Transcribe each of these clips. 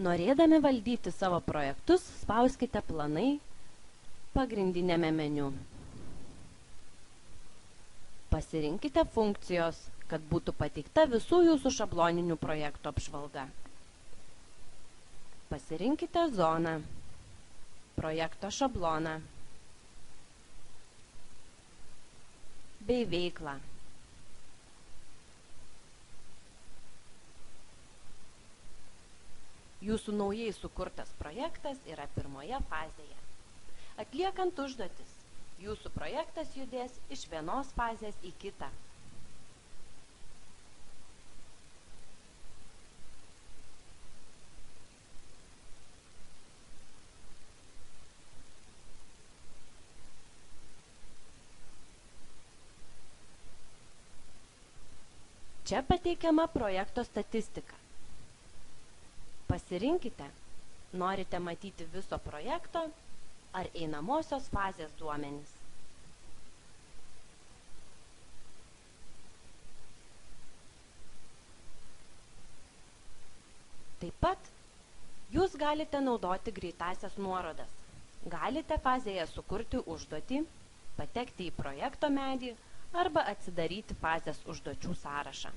Norėdami valdyti savo projektus, spauskite planai pagrindinėme meniu. Pasirinkite funkcijos, kad būtų pateikta visų jūsų šabloninių projektų apžvalga. Pasirinkite zoną, projekto šabloną bei veiklą. Jūsų naujai sukurtas projektas yra pirmoje fazėje. Atliekant užduotis, jūsų projektas judės iš vienos fazės į kitą. Čia pateikiama projekto statistika. Pasirinkite, norite matyti viso projekto ar einamosios fazės duomenis. Taip pat jūs galite naudoti greitąsias nuorodas. Galite fazėje sukurti užduotį, patekti į projekto medį arba atsidaryti fazės užduočių sąrašą.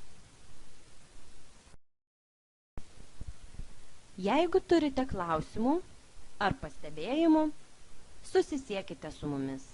Jeigu turite klausimų ar pastebėjimų, susisiekite su mumis.